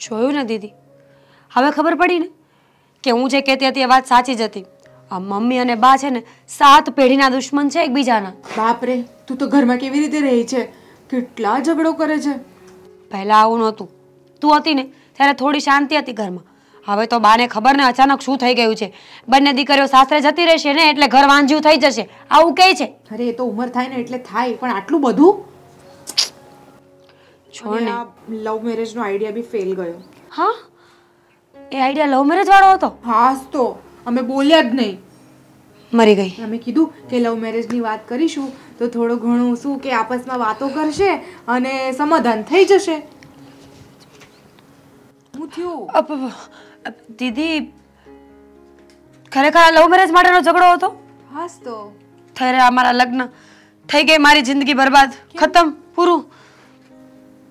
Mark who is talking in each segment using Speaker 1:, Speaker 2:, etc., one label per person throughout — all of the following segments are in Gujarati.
Speaker 1: જોયું ને દીદી, હવે ખબર પડી ને કે હું જે કહેતી હતી એ વાત સાચી જ હતી. આ મમ્મી અને બા છે ને 7 પેઢીના દુશ્મન છે એકબીજાના.
Speaker 2: બાપ રે, તું તો ઘરમાં કેવી રીતે રહી છે? કેટલા ઝઘડો કરે છે.
Speaker 1: પહેલા આવું નહોતું. તું હતી ને ત્યારે થોડી શાંતિ હતી ઘરમાં. હવે તો બાને ખબર ને અચાનક શું થઈ ગયું છે. બંને દીકરીઓ સાસરે જતી રહેશે ને એટલે ઘર વાંજ્યું થઈ જશે, આવું કહે છે.
Speaker 2: અરે એ તો ઉંમર થાય ને એટલે થાય, પણ આટલું બધું?
Speaker 1: છોડ ને.
Speaker 2: લવ મેરેજ નો આઈડિયા બી ફેલ ગયો.
Speaker 1: હા, એ આઈડિયા લવ મેરેજ વાળો હતો.
Speaker 2: હાસ તો અમે બોલ્યા જ નહીં.
Speaker 1: મરી ગઈ.
Speaker 2: અમે કીધું કે લવ મેરેજ ની વાત કરીશું તો થોડું ઘણું શું કે આપસમાં વાતો કરશે અને સમાધાન થઈ જશે. હું થયું
Speaker 1: દીદી, ખરેખર આ લવ મેરેજ માટેનો ઝઘડો હતો?
Speaker 2: હાસ તો
Speaker 1: થઈ રહ્યા અમારા લગ્ન, થઈ ગઈ મારી જિંદગી બરબાદ, ખતમ, પૂરું.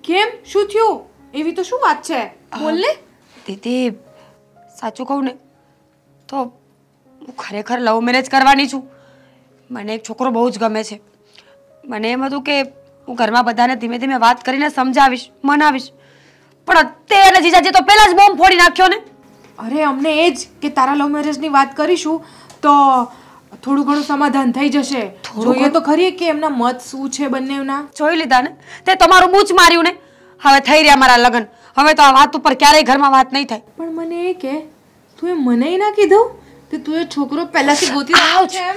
Speaker 2: કેમ? શું થયું? એવી તો શું વાત છે? બોલ ને.
Speaker 1: દીદી, સાચું કહું ને તો હું ખરેખર લવ મેરેજ કરવાની છું. મને એક છોકરો બહુ જ ગમે છે. મને એમ હતું કે હું ઘરમાં બધાને ધીમે ધીમે વાત કરીને સમજાવીશ, મનાવીશ, પણ અત્યારે જીજાજી તો પહેલા જ બોમ્બ ફોડી નાખ્યો ને.
Speaker 2: અરે અમને એ જ કે તારા લવ મેરેજની વાત કરીશું તો થોડું ઘણું સમાધાન થઈ જશે. જોઈએ તો ખરી કે એમના મત શું છે બંનેના.
Speaker 1: જોઈ લીધા ને, તે તમારું બૂચ માર્યું ને. હવે થઈ રહ્યા મારા લગ્ન. હવે તો આ વાત ઉપર ક્યારેય ઘરમાં વાત નહીં થાય.
Speaker 2: પણ મને એ કે તું એ મને ના કીધું કે તું એ છોકરો પહેલાથી ગોતી રાખ્યો છે એમ?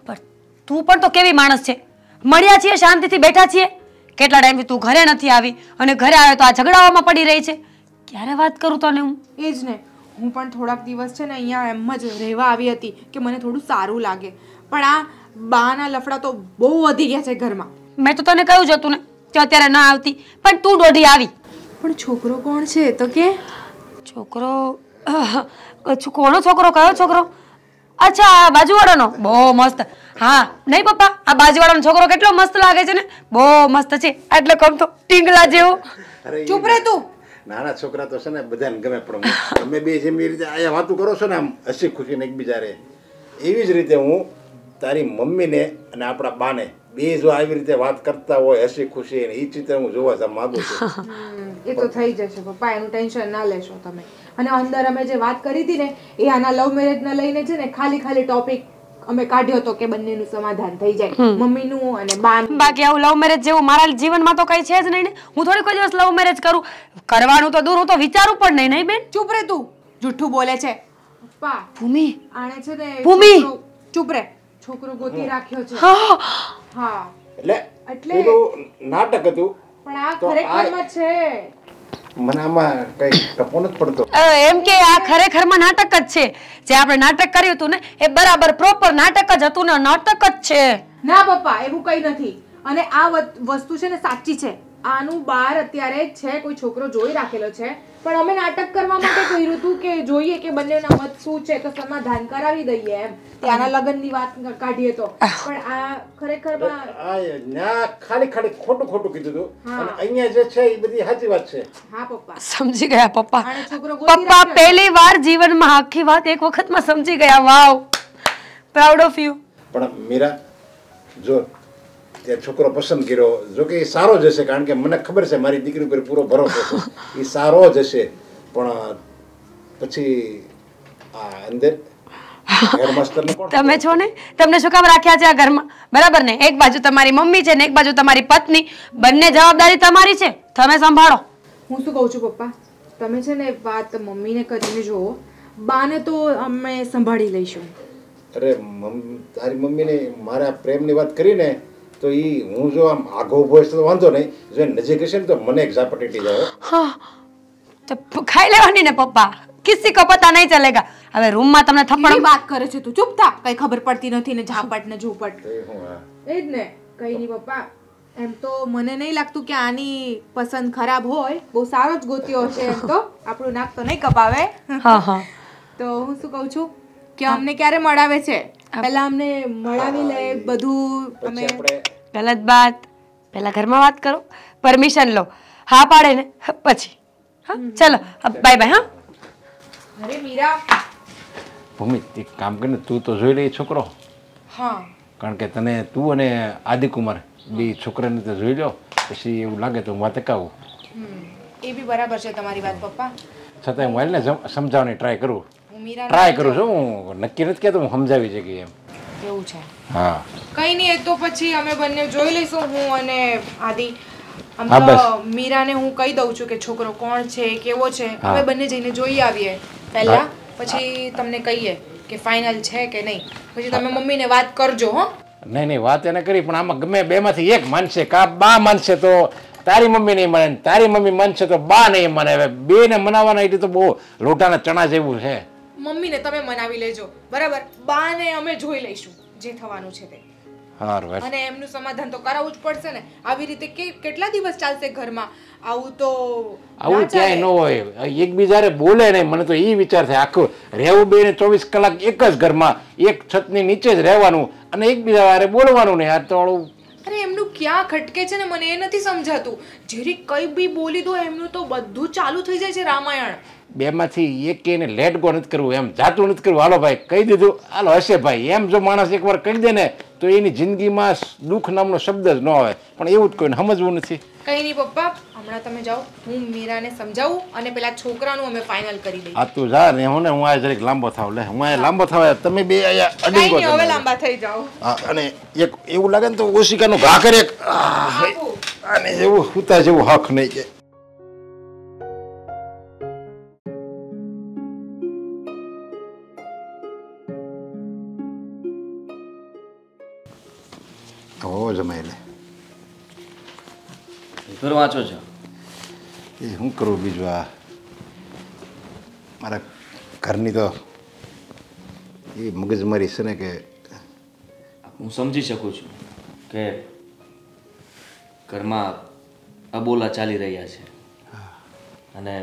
Speaker 1: પણ તું પણ તો કેવી માણસ છે. મળ્યા છીએ, શાંતિથી બેઠા છીએ, કેટલા ટાઈમથી તું ઘરે નથી આવી અને ઘરે આવે તો આ ઝઘડાઓમાં પડી રહી છે. ક્યારે વાત કરું તને હું?
Speaker 2: એ જ ને, હું પણ થોડાક દિવસ છે ને અહીંયા એમ જ રહેવા આવી હતી કે મને થોડું સારું લાગે, પણ આ બાના લફડા તો બહુ વધી ગયા છે ઘરમાં.
Speaker 1: મેં તો તને કહ્યું જ હતું ને કે અત્યારે ના આવતી, પણ તું દોઢી આવી.
Speaker 2: પણ છોકરો કોણ છે તો કે?
Speaker 1: છોકરો કોનો છોકરો? કયો છોકરો? અચ્છા, આ બાજુવાળાનો. બહુ મસ્ત. હા નહીં પપ્પા, આ બાજુવાળાનો છોકરો કેટલો મસ્ત લાગે છે ને, બહુ મસ્ત છે. એટલે કમ તો ટીંગલા જેવો.
Speaker 2: ચૂપ રહે તું.
Speaker 3: નાના છોકરા તો છે ને બધાને ગમે, પણ તમે બે જેમ એ રીતે અહીંયા વાતું કરો છો ને આમ હસી ખુશીને એકબીજા રે, એવી જ રીતે હું તારી મમ્મીને અને આપણા બાને બે જો આવી રીતે વાત કરતા હોય હસી ખુશી, એ ચિત્ર હું જોવા માંગુ છું.
Speaker 2: એ તો થઈ જશે પપ્પા, એનું ટેન્શન ના લેશો તમે. અને અંદર અમે જે વાત કરી હતી ને એ આના લવ મેરેજ ને લઈને છે ને ખાલી ટોપિક અમે કાઢ્યો હતો કે બંનેનું સમાધાન થઈ જાય, મમ્મીનું અને બાનું.
Speaker 1: બાકી આવું લવ મેરેજ જેવું મારા જીવનમાં તો કઈ છે જ નહીં ને. હું થોડી કોઈ દિવસ લવ મેરેજ કરું. કરવાનું તો દૂર, હું તો વિચારું પણ નહીં. નહીં બેન?
Speaker 2: ચૂપ રે તું, જુઠ્ઠું બોલે છે. પપ્પા
Speaker 1: ભૂમિ,
Speaker 2: આણે છે ને
Speaker 1: ભૂમિ,
Speaker 2: ચૂપ રે, છોકરો ગોતી રાખ્યો છે. હા
Speaker 3: એટલે પેલું નાટક હતું,
Speaker 2: પણ આ ખરેખરમાં છે.
Speaker 3: મને આમાં કઈ ટપો નથી પડતો.
Speaker 1: એમ કે આ ખરેખરમાં નાટક જ છે. જે આપણે નાટક કર્યું હતું ને એ બરાબર પ્રોપર નાટક જ હતું ને, નાટક જ છે.
Speaker 2: ના પપ્પા, એવું કઈ નથી. અને આ વસ્તુ છે ને સાચી છે. આનું બાર અત્યારે છે, કોઈ છોકરો જોઈ રાખેલો છે, પણ અમે નાટક કરવા માટે કર્યું હતું કે જોઈએ કે બંનેના મત શું છે તો સમાધાન કરાવી દઈએ એમ. ત્યાંના લગ્નની વાત કાઢીએ તો, પણ આ ખરેખરમાં
Speaker 3: ખાલી ખોટું કીધું હતું, અને અહીંયા જે છે એ બધી સાચી વાત છે.
Speaker 2: હા પપ્પા,
Speaker 1: સમજી ગયા પપ્પા.
Speaker 2: આને છોકરો ગોતી
Speaker 1: પપ્પા પહેલી વાર જીવનમાં આખી વાત એક વખતમાં સમજી ગયા. વાવ, પ્રાઉડ ઓફ યુ.
Speaker 3: પણ મીરા, જો તે છોકરો પસંદ કર્યો, જો કે એ સારો જ હશે, કારણ કે મને ખબર છે મારી દીકરી ઉપર પૂરો ભરોસો છે, એ સારો જ હશે. પણ પછી આ અંદર
Speaker 1: તમે છો ને, તમને શું કામ રાખ્યા છે આ ઘરમાં? બરાબર ને? એક બાજુ તમારી મમ્મી છે ને એક બાજુ તમારી પત્ની, બંને જવાબદારી તમારી છે, તમે સંભાળો.
Speaker 2: હું શું કહું છું પપ્પા, તમે છે ને વાત મમ્મીને કરીને જુઓ, બાને તો અમે સંભાળી લઈશું.
Speaker 3: અરે તારી મમ્મીને મારા પ્રેમની વાત કરીને તો ઈ હું જો આમ આગો ઉભો હશે તો વાંધો નહીં, જો નજીક હશે ને તો મને એક ઝાપટી જાય.
Speaker 1: હા, તો ખાઈ લેવાની ને પપ્પા, કિસી કો પતા નહીં ચલેગા. હવે રૂમમાં તમને થપ્પડ
Speaker 2: વાત કરે છે તું, ચૂપ થા. કઈ ખબર પડતી નથી ને ઝાપટ ને ઝૂપટ. એ જ ને, કઈ નહીં પપ્પા. એમ તો મને નહીં લાગતું કે આની પસંદ ખરાબ હોય, બહુ સારો જ ગોત્યો હશે. એમ તો આપણું નાક તો નહીં કપાવે.
Speaker 1: હા હા.
Speaker 2: તો હું શું કહું છું કે અમને ક્યારે મળાવે છે? પહેલા અમને મળાવી લે બધું. અમે
Speaker 1: ગલત બાત, પહેલા ઘરમાં વાત કરો, પરમિશન લો. હા પાડે ને પછી. હા ચલો, બાય બાય. હા
Speaker 2: અરે મીરા,
Speaker 3: ભૂમિ એક કામ કરીને તું તો જોઈ લે છોકરો.
Speaker 2: હા,
Speaker 3: કારણ કે તને તું અને આદિકુમાર બે છોકરાને તો જોઈ લો, પછી એવું લાગે તો હું વાત એકાવું.
Speaker 2: એ બી બરાબર છે તમારી વાત પપ્પા.
Speaker 3: છતાંય હું એને સમજાવવાની ટ્રાય કરું
Speaker 2: હું મીરા
Speaker 3: ટ્રાય કરું છું હું નક્કી નથી કહેતો હું સમજાવી શકીએ એમ
Speaker 2: એવું છે.
Speaker 3: હા
Speaker 2: કઈ નહીં એ તો પછી અમે બંને જોઈ લઈશું હું અને આદિ. આમ
Speaker 3: હા,
Speaker 2: તો
Speaker 3: બસ.
Speaker 2: મીરાને હું કહી દઉં છું કે છોકરો કોણ છે કેવો છે
Speaker 3: હા.
Speaker 2: અમે બંને જઈને જોઈ આવીએ પહેલા પછી તમને કહીએ કે ફાઇનલ છે કે નહીં પછી તમે મમ્મીને વાત કરજો હો.
Speaker 3: નહીં વાત એને કરી પણ આમાં ગમે બેમાંથી એક માનશે કા બા માનશે તો તારી મમ્મી નહીં માને તારી મમ્મી માનશે તો બા નહીં માને હવે બેને મનાવવાના એટલે તો બહુ લોટાના ચણા જેવું છે
Speaker 2: મમ્મીને તમે મનાવી લેજો બરાબર. બાને અમે જોઈ લઈશું જે થવાનું છે તે.
Speaker 3: સારું
Speaker 2: અને એમનું સમાધાન તો કરાવવું જ પડશે ને. આવી રીતે કેટલા દિવસ ચાલશે ઘરમાં આવું તો
Speaker 3: આવું
Speaker 2: ના ચાલે.
Speaker 3: ક્યાંય ન હોય એકબીજારે બોલે નહીં મને તો એ વિચાર થાય આખું રહેવું બેને 24 કલાક એક જ ઘરમાં એક છતની નીચે જ રહેવાનું અને એકબીજા વારે બોલવાનું નહીં આ તો
Speaker 2: અરે એમનું ક્યાં ખટકે છે ને મને એ નથી સમજાતું. જેરી કઈ બી બોલી દો એમનું તો બધું ચાલુ થઈ જાય છે રામાયણ.
Speaker 3: બેમાંથી એક એને લેટ ગો નથી કરવું એમ જાતું નથી કરવું હાલો ભાઈ કહી દીધું હાલો હશે ભાઈ એમ જો માણસ એકવાર કહી દે ને તો એની જિંદગીમાં દુઃખ નામનો શબ્દ જ ન આવે પણ એવું જ કોઈને સમજવું નથી.
Speaker 2: કઈ નહીં પપ્પા હમણાં તમે જાઓ હું મીરાને સમજાવું અને પેલા છોકરાનું અમે ફાઇનલ કરી દઈએ.
Speaker 3: આ તું જા ને હું આ જરીક લાંબો થાવ લે હું આ લાંબો થાવ તમે બે અહીંયા
Speaker 2: કઈ
Speaker 3: અડીંગો
Speaker 2: નહીં હવે લાંબા થઈ જાઓ.
Speaker 3: હા અને એક એવું લાગે ને તો ઓશિકાનું ઘા કરે
Speaker 2: આપું.
Speaker 3: આને જેવું હુતા જેવું હક નહીં કે હો જમાઈ લે
Speaker 4: પેપર વાંચો છો?
Speaker 3: એ શું કરું બીજું આ મારા ઘરની તો એ મગજમારી છે ને કે
Speaker 4: હું સમજી શકું છું કે ઘરમાં અબોલા ચાલી રહ્યા છે અને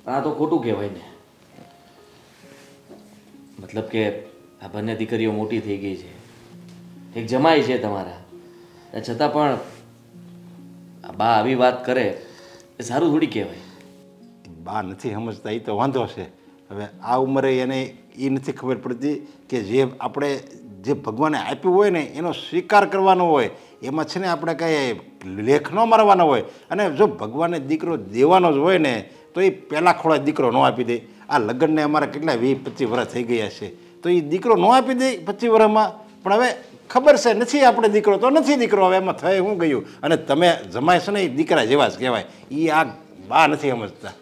Speaker 4: આ તો ખોટું કહેવાય ને. મતલબ કે આ બંને દીકરીઓ મોટી થઈ ગઈ છે એક જમાઈ છે તમારા છતાં પણ આ બા આવી વાત કરે એ સારું થોડી કહેવાય.
Speaker 3: બા નથી સમજતા એ તો વાંધો છે હવે આ ઉંમરે એને એ નથી ખબર પડતી કે જે આપણે જે ભગવાને આપ્યું હોય ને એનો સ્વીકાર કરવાનો હોય એમાં છે ને આપણે કાંઈ લેખ ન મારવાનો હોય અને જો ભગવાને દીકરો દેવાનો જ હોય ને તો એ પહેલાં ખોળા દીકરો ન આપી દે. આ લગ્નને અમારા કેટલા 20-25 વર્ષ થઈ ગયા છે તો એ દીકરો ન આપી દે 25 વર્ષમાં પણ હવે ખબર છે નથી આપણે દીકરો તો નથી દીકરો હવે એમાં થઈ હું ગયું અને તમે જમાય છે ને એ દીકરા જેવા જ કહેવાય એ આ બા નથી સમજતા.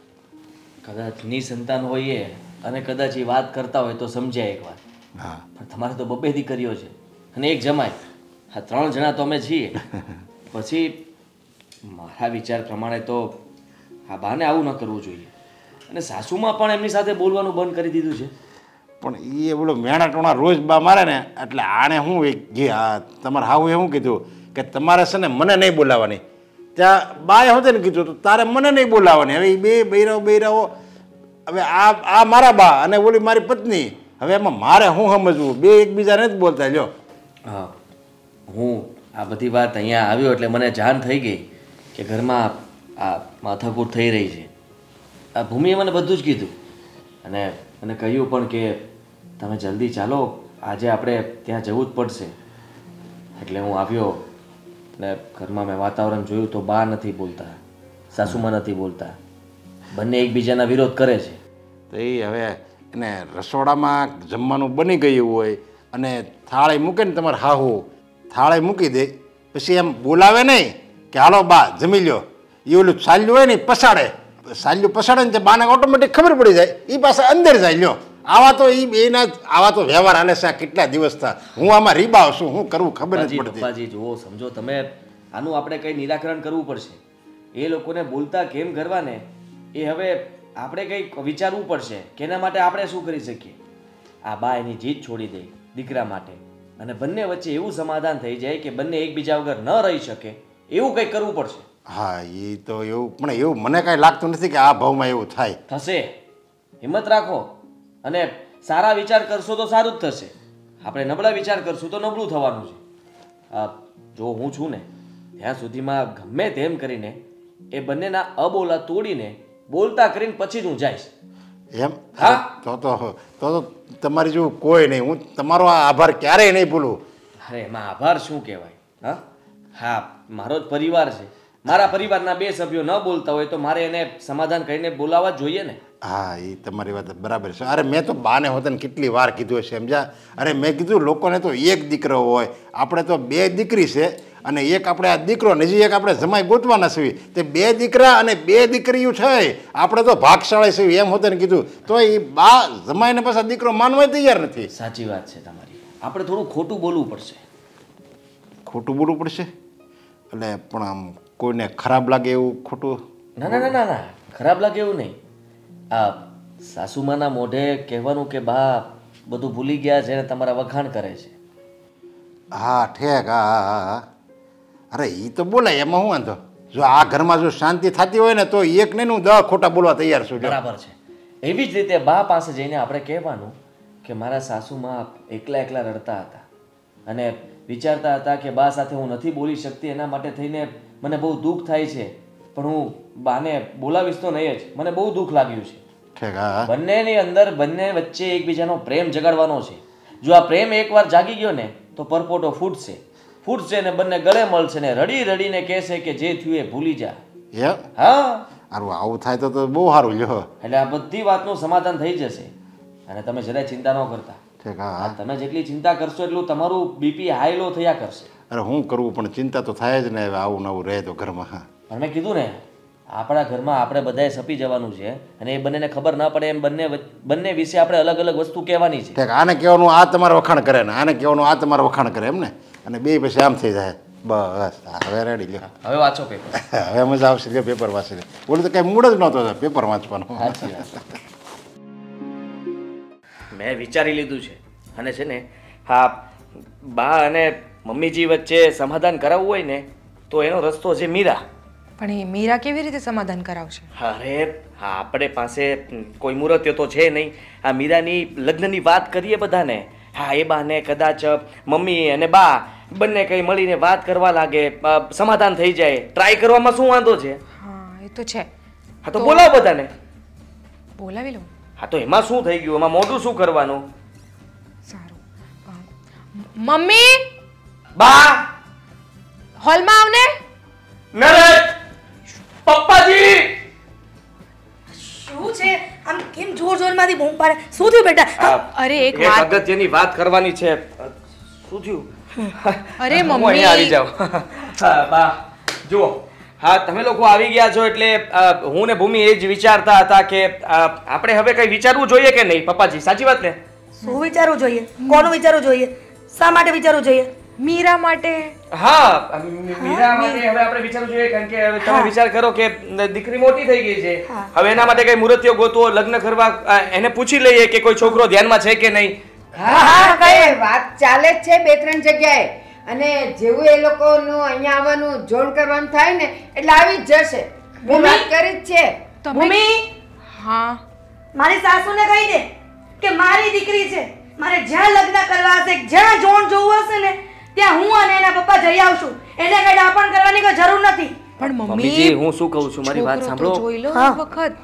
Speaker 4: કદાચ નિસંતાન હોઈએ અને કદાચ એ વાત કરતા હોય તો સમજાય એક વાત.
Speaker 3: હા
Speaker 4: પણ તમારે તો બબ્બે દીકરીઓ છે અને એક જમાય આ 3 જણા તો અમે છીએ. પછી મારા વિચાર પ્રમાણે તો આ બાને આવું ન કરવું જોઈએ અને સાસુમાં પણ એમની સાથે બોલવાનું બંધ કરી દીધું છે.
Speaker 3: પણ એ બોલો મેણા ટોણા રોજ બા મારે ને એટલે આણે શું જે તમારે હાવું શું કીધું કે તમારે છે ને મને નહીં બોલાવવાની ત્યાં બાએ હોતે ને કીધું તો તારે મને નહીં બોલાવવાની. હવે એ બે બૈરાઓ હવે આ મારા બા અને ઓલી મારી પત્ની હવે એમાં મારે શું સમજવું બે એકબીજાને જ બોલતા લ્યો.
Speaker 4: હા હું આ બધી વાત અહીંયા આવ્યો એટલે મને જાણ થઈ ગઈ કે ઘરમાં આ માથાકૂટ થઈ રહી છે. આ ભૂમિએ મને બધું જ કીધું અને મને કહ્યું પણ કે તમે જલ્દી ચાલો આજે આપણે ત્યાં જવું જ પડશે. એટલે હું આવ્યો ને ઘરમાં મેં વાતાવરણ જોયું તો બા નથી બોલતા સાસુમાં નથી બોલતા બંને એકબીજાના વિરોધ કરે છે.
Speaker 3: તો એ હવે એને રસોડામાં જમવાનું બની ગયું હોય અને થાળી મૂકે ને તમારે હાહુ થાળી મૂકી દે પછી એમ બોલાવે નહીં કે હાલો બા જમી લ્યો એ ઓલું ચાલ્યું હોય ને પસાડે સાલ્યું પસાડે ને તે બાને ઓટોમેટિક ખબર પડી જાય એ પાસે અંદર જાય લ્યો. આવા તો એ બેના આવા તો વ્યવહાર હાલે છે કેટલા દિવસ થા હું આમાં રીબાવ છું હું કરવું ખબર નથી પડતી.
Speaker 4: પપ્પાજી જુઓ સમજો તમે આનું આપણે કંઈ નિરાકરણ કરવું પડશે. એ લોકોને બોલતા કેમ કરવા ને એ હવે આપણે કંઈક વિચારવું પડશે કે એના માટે આપણે શું કરી શકીએ. આ બા એની જીદ છોડી દે દીકરા માટે અને બંને વચ્ચે એવું સમાધાન થઈ જાય કે બંને એકબીજા વગર ન રહી શકે એવું કંઈક કરવું પડશે.
Speaker 3: હા એ તો એવું પણ એવું મને કાંઈ લાગતું નથી કે આ ભાવમાં એવું થાય.
Speaker 4: થશે હિંમત રાખો અને સારા વિચાર કરશો તો સારું જ થશે. આપણે નબળા વિચાર કરશું તો નબળું થવાનું છે. જો હું છું ને ત્યાં સુધીમાં ગમે તેમ કરીને એ બંનેના અબોલા તોડીને બોલતા કરીને પછી જ હું જઈશ.
Speaker 3: એમ
Speaker 4: હા
Speaker 3: તો તમારી જેવું કોઈ નહીં હું તમારો આ આભાર ક્યારેય નહીં ભૂલું.
Speaker 4: અરે એમાં આભાર શું કહેવાય. હા હા મારો જ પરિવાર છે મારા પરિવારના 2 સભ્યો ન બોલતા હોય તો મારે એને સમાધાન કરીને બોલાવવા જોઈએ ને.
Speaker 3: હા, એ તમારી વાત બરાબર છે. અરે મેં તો બાને હોતને કેટલી વાર કીધું હશે સમજ્યા. અરે મેં કીધું લોકોને તો એક દીકરો હોય, આપણે તો 2 દીકરી છે અને એક આપણે આ દીકરો ને હજી એક આપણે જમાઈ ગોતવાના છીએ. તે 2 દીકરા અને 2 દીકરીઓ છે. આપણે તો ભાગશાળી છીએ એમ હોતે ને કીધું તો એ બા જમાઈને પાછા દીકરો માનવા તૈયાર નથી.
Speaker 4: સાચી વાત છે તમારી. આપણે થોડું ખોટું બોલવું પડશે.
Speaker 3: ખોટું બોલવું પડશે એટલે પણ આમ કોઈને ખરાબ લાગે એવું ખોટું?
Speaker 4: ના ના ના ના ના, ખરાબ લાગે એવું નહીં. આ સાસુમાના મોઢે કહેવાનું કે બા બધું ભૂલી ગયા છે અને તમારા વખાણ કરે છે.
Speaker 3: હા ઠેક. હા હા હા હા. અરે એ તો બોલાય, એમાં શું વાંધો? જો આ ઘરમાં જો શાંતિ થતી હોય ને તો એક નહીં હું 10 ખોટા બોલવા તૈયાર છું.
Speaker 4: બરાબર છે. એવી જ રીતે બા પાસે જઈને આપણે કહેવાનું કે મારા સાસુમાં એકલા એકલા રડતા હતા અને વિચારતા હતા કે બા સાથે હું નથી બોલી શકતી, એના માટે થઈને મને બહુ દુઃખ થાય છે, પણ હું બાને બોલાવીશ તો નહીં જ. મને બહુ દુઃખ લાગ્યું છે.
Speaker 3: ઠેક. હા.
Speaker 4: બંનેની અંદર બંને વચ્ચે એકબીજાનો પ્રેમ જગાડવાનો છે. જો આ પ્રેમ એકવાર જાગી ગયો ને તો પરપોટો ફૂટશે ને બંને ગળે મળશે ને રડી રડીને કહેશે કે જે થયું એ ભૂલી જા.
Speaker 3: એમ?
Speaker 4: હા,
Speaker 3: સારું, આવું થાય તો બહુ સારું લ્યો.
Speaker 4: એટલે આ બધી વાતનું સમાધાન થઈ જશે અને તમે જરાય ચિંતા ન કરતા.
Speaker 3: ઠીક. હા.
Speaker 4: તમે જેટલી ચિંતા કરશો એટલું તમારું બીપી હાઈ લો થયા કરશે.
Speaker 3: અરે શું કરવું, પણ ચિંતા તો થાય જ ને. હવે આવું નવું રહે તો ઘરમાં. હા.
Speaker 4: પણ મેં કીધું ને આપણા ઘરમાં આપણે બધાએ સપી જવાનું છે અને એ બંનેને ખબર ના પડે એમ બંને વિશે આપણે અલગ અલગ વસ્તુ કહેવાની છે.
Speaker 3: ઠીક. આને કહેવાનું આ તમારા વખાણ કરે ને આને કહેવાનું આ તમારા વખાણ કરે એમ ને, અને બે પછી આમ થઈ જાય. બસ હવે રેડી લ્યો.
Speaker 4: હવે વાંચો પેપર.
Speaker 3: હવે મજા આવશે કે પેપર વાંચી લે. બોલે તો કઈ મૂડ જ નહોતો પેપર વાંચવાનો.
Speaker 4: સાચી વાત. મેં વિચારી લીધું છે અને છે ને હા બા અને મમ્મીજી વચ્ચે સમાધાન કરાવવું હોય ને તો એનો રસ્તો છે મીરા.
Speaker 2: પણ એ મીરા કેવી રીતે સમાધાન કરાવશે?
Speaker 4: અરે હા, આપણે પાસે કોઈ મુહૂર્ત તો છે નહીં. આ મીરાની લગ્નની વાત કરીએ બધાને. હા, એ બાને કદાચ મમ્મી અને બા બંને કંઈ મળીને વાત કરવા લાગે, સમાધાન થઈ જાય. ટ્રાય કરવામાં શું વાંધો છે?
Speaker 2: હા, એ તો છે.
Speaker 4: હા તો બોલાવો બધાને.
Speaker 2: બોલાવી લઉં?
Speaker 4: હા તો એમાં શું થઈ ગયું? એમાં મોઢું શું કરવાનું?
Speaker 2: સારું. મમ્મી
Speaker 4: બા
Speaker 2: હોલમાં આવને.
Speaker 4: નરેશ પપ્પાજી
Speaker 5: શું છે? આમ કેમ જોર જોરમાંથી બૂમ પાડે? શું થયું બેટા?
Speaker 2: અરે એક
Speaker 4: એક
Speaker 2: વાત.
Speaker 4: અગત્યની વાત કરવાની છે. શું થયું?
Speaker 2: અરે
Speaker 4: હું
Speaker 2: મમ્મી
Speaker 4: અહીંયા આવી જાઉં. હા બા જુઓ, હા તમે લોકો આવી ગયા છો એટલે હું ને ભૂમિ એ જ વિચારતા હતા કે આપણે હવે કઈ વિચારવું જોઈએ કે નહીં. પપ્પાજી સાચી વાત ને?
Speaker 5: શું વિચારવું જોઈએ? કોનું વિચારવું જોઈએ? શા માટે વિચારવું જોઈએ?
Speaker 2: મીરા માટે.
Speaker 4: હા, મીરા માટે હવે આપણે વિચારવું જોઈએ કારણ કે હવે તમે વિચાર કરો કે દીકરી મોટી થઈ ગઈ છે. હવે એના માટે કઈ મુહૂર્તિયો ગોતવો, લગ્ન કરવા એને પૂછી લઈએ કે કોઈ છોકરો ધ્યાનમાં છે કે નહીં.
Speaker 6: હા કઈ વાત ચાલે જ છે 2-3 જગ્યાએ, અને જેવું એ લોકોનું અહીંયા આવવાનું જોણ કરવાનું થાય ને એટલે આવી જ જશે. હું વાત કરી જ છે.
Speaker 5: ભૂમિ,
Speaker 2: હા
Speaker 5: મારી સાસુને કહી દે કે મારી દીકરી છે, મારે જ્યાં લગ્ન કરવા હશે, જ્યાં જોણ જોવું હશે ને ત્યાં હું અને એના પપ્પા જઈ આવશું. એને કઈ ડાપણ કરવાની કોઈ જરૂર નથી.
Speaker 2: પણ
Speaker 4: મમ્મીજી
Speaker 2: મમ્મી
Speaker 4: હું શું કહું છું મારી વાત
Speaker 2: છોકરો તો
Speaker 4: સાંભળો.
Speaker 2: જોઈ લો એક વખત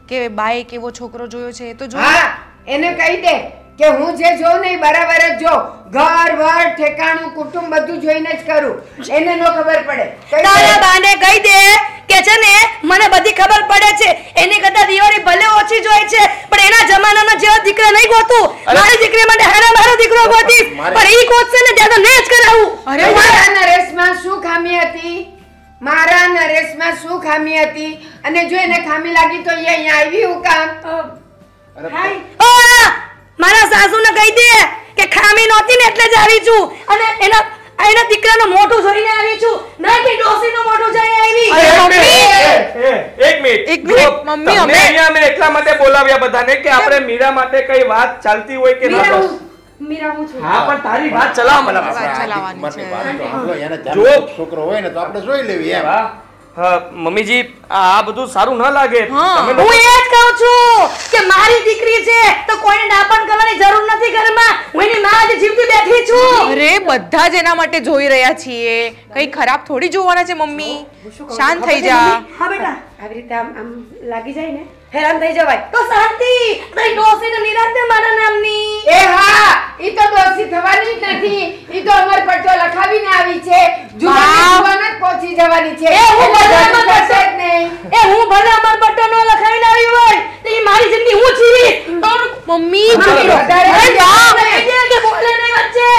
Speaker 2: કે બાએ કેવો છોકરો જોયો છે એ તો જોઈ.
Speaker 6: હા એને કહી દે કે હું જે જોઉં ને એ બરાબર જ જો. ઘર વાર ઠેકાણું કુટુંબ બધું જોઈને જ કરું. એને નો ખબર પડે. કહી દે.
Speaker 5: તારા બાને કહી દે કે છે ને મને બધી ખબર પડે છે. એની કરતા દિવાળી ભલે ઓછી જોઈ છે પણ એના જમાનાના જેવા દીકરા નહીં ગોતું. મારી દીકરી માટે હારા મારો દીકરો ગોતી પણ ઈ ગોતશે ને ત્યાં તો ને જ કરાવું.
Speaker 2: અરે
Speaker 6: મારા નરેશમાં શું ખામી હતી? મારા નરેશમાં શું ખામી હતી? અને જો એને ખામી લાગી તો એ અહીંયા આવી હું કામ?
Speaker 5: મારા સાસુને કહી દે કે ખામી નહોતી ને એટલે જ આવી છું અને એના દીકરાનું મોઢું જોઈને આવી છું, ના કે ડોસીનું મોઢું જોઈને આવી.
Speaker 4: એક મિનિટ
Speaker 2: મિનિટ, મમ્મી,
Speaker 4: તમને
Speaker 2: અમે-
Speaker 4: અહીંયા અમે એટલા માટે બોલાવ્યા બધાને કે આપણે મીરા માટે કઈ વાત ચાલતી હોય કે ના બસ.
Speaker 5: મીરા હું છું.
Speaker 4: હા પણ તારી વાત ચલાવ મને.
Speaker 2: વાત ચલાવવાની
Speaker 3: માટે
Speaker 2: છે.
Speaker 3: વાત તો સાંભળો, એને
Speaker 4: જો.
Speaker 3: ધ્યાનમાં છોકરો હોય ને તો આપણે જોઈ લેવી એમ.
Speaker 4: મમ્મીજી આ બધું સારું ન લાગે.
Speaker 2: હા.
Speaker 4: તમે
Speaker 5: હું એ જ કહું છું કે મારી દીકરી છે તો કોઈને ડાપણ કરવાની જરૂર નથી ઘરમાં. હું એની માં જ જીવતી બેઠી છું.
Speaker 2: અરે બધા જ એના માટે જોઈ રહ્યા છીએ, કઈ ખરાબ થોડી જોવાના છે મમ્મી. શાંત થઈ જા.
Speaker 5: હા બેટા.
Speaker 6: આવી રીતે આમ આમ લાગી જાય ને
Speaker 5: હેરાન થઈ જવાય તો શાંતિ તઈ ડોસીને નિરાંતે મારા નામની
Speaker 6: એ હા ઈ તો ડોસી થવાની જ નથી ઈ તો અમર પટ્ટો લખાવીને આવી છે જુવાન જ પહોંચી જવાની છે
Speaker 5: એ હું ભલે અમર પટ્ટો
Speaker 6: જ નહીં
Speaker 5: એ હું ભલે અમર પટ્ટો નો લખાવીને આવી હોય તો ઈ મારી જિંદગી હું જીવી
Speaker 2: મમ્મી
Speaker 5: બોલે નહીં વચ્ચે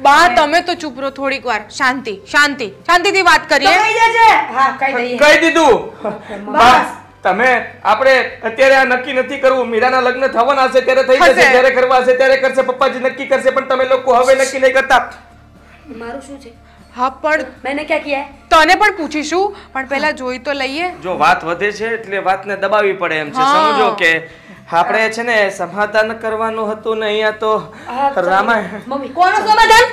Speaker 2: બા તમે તો ચૂપ રહો થોડીક વાર શાંતિથી વાત
Speaker 5: તો
Speaker 2: કરીએ
Speaker 5: કહી દેજે હા કહી દઈએ
Speaker 7: કહી દીધું બસ તમે આપણે અત્યારે આ નક્કી નથી કરવું મીરાના લગ્ન થવાના હશે ત્યારે થઈ જશે જ્યારે કરવા હશે ત્યારે કરશે પપ્પાજી નક્કી કરશે પણ તમે લોકો હવે નક્કી નહીં કરતા
Speaker 5: મારું શું છે
Speaker 2: હા પણ
Speaker 5: મેને ક્યાં કિયા
Speaker 2: તને પણ પૂછીશું પણ પહેલા જોઈ તો લઈએ
Speaker 7: જો વાત વધે છે એટલે વાતને દબાવવી પડે એમ છે સમજો કે આપણે છે ને સમાધાન કરવાનું હતું ને અહીંયા તો રામાયણ
Speaker 5: મમ્મી કોનું સમાધાન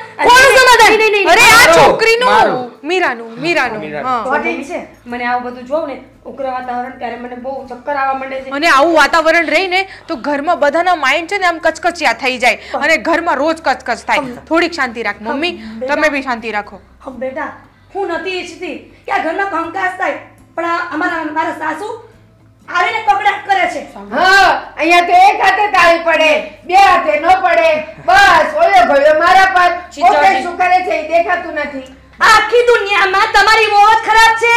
Speaker 2: અરે આ છોકરીનું મીરાનું હા
Speaker 5: હોટેલ છે મને આવું બધું જોઉં ને ઉગ્ર વાતાવરણ ત્યારે મને બહુ ચક્કર આવવા માંડે છે
Speaker 2: અને આવું વાતાવરણ રહીને તો ઘરમાં બધાના માઇન્ડ છે ને આમ કચકચિયા થઈ જાય અને ઘરમાં રોજ કચકચ થાય થોડીક શાંતિ રાખ મમ્મી તમે બી શાંતિ રાખો
Speaker 5: હમ બેટા હું નથી ઈચ્છતી કે આ ઘરમાં કંકાસ થાય પણ મારા સાસુ આવીને કકડાટ કરે છે
Speaker 6: હા અહીંયા તો એક હાથે તાળી પડે બે હાથે ન પડે બસ ઓયો ગયો મારા પર પોતે શું કરે છે એ દેખાતું નથી
Speaker 5: આખી દુનિયામાં તમારી બહુ જ ખરાબ છે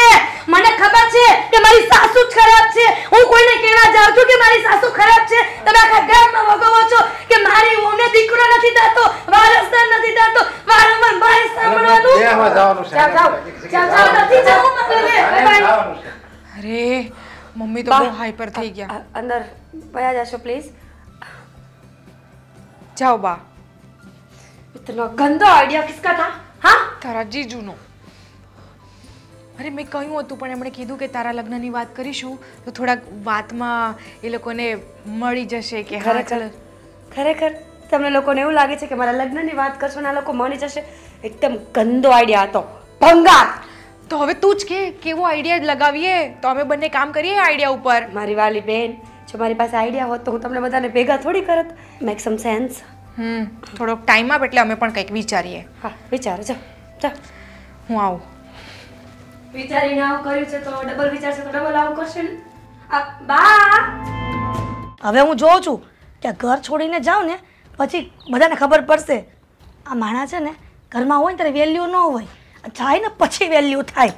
Speaker 5: મને ખબર છે કે મારી સાસુ જ ખરાબ છે હું કોઈને કહેવા જાઉં છું કે મારી સાસુ ખરાબ છે તમે આખા ગામમાં વગોવો છો કે મારી વહુને દીકરો નથી થતો વારસદાર નથી થતો વારંવાર મારે સાંભળવાનું
Speaker 3: દેહમાં જવાનું છે.
Speaker 5: જાવ નથી જવું મારે
Speaker 3: જવાનું છે.
Speaker 2: અરે મમ્મી તો બહુ હાઈપર થઈ ગયા
Speaker 5: અંદર પયા જશો પ્લીઝ
Speaker 2: જાઓ બા
Speaker 5: इतना गंदा आइडिया किसका था हाँ
Speaker 2: તારા જીજુનો અરે મેં કહ્યું હતું પણ એમણે કીધું કે તારા લગ્નની વાત કરીશું તો થોડાક વાતમાં એ લોકોને મળી જશે કે હા ચાલો
Speaker 5: ખરેખર તમને લોકોને એવું લાગે છે કે મારા લગ્નની વાત કરશો ને આ લોકો માની જશે એકદમ ગંદો આઈડિયા હતો ભંગાર
Speaker 2: તો હવે તું જ કે કેવો આઈડિયા લગાવીએ તો અમે બંને કામ કરીએ આઈડિયા ઉપર
Speaker 5: મારી વાલી બેન જો મારી પાસે આઈડિયા હોત તો હું તમને બધાને ભેગા થોડી કરત મેક સમ સેન્સ
Speaker 2: થોડોક ટાઈમ આપ એટલે અમે પણ કંઈક વિચારીએ
Speaker 5: હા વિચારો જો જા
Speaker 2: હું આવું
Speaker 5: વિચારીને આવું કર્યું છે તો ડબલ વિચારશે તો ડબલ આવું કરશે ને આ બા હવે હું જોઉં છું કે ઘર છોડીને જાઉં ને પછી બધાને ખબર પડશે આ માણા છે ને ઘરમાં હોય ને ત્યારે વેલ્યુ ન હોય જાય ને પછી વેલ્યુ થાય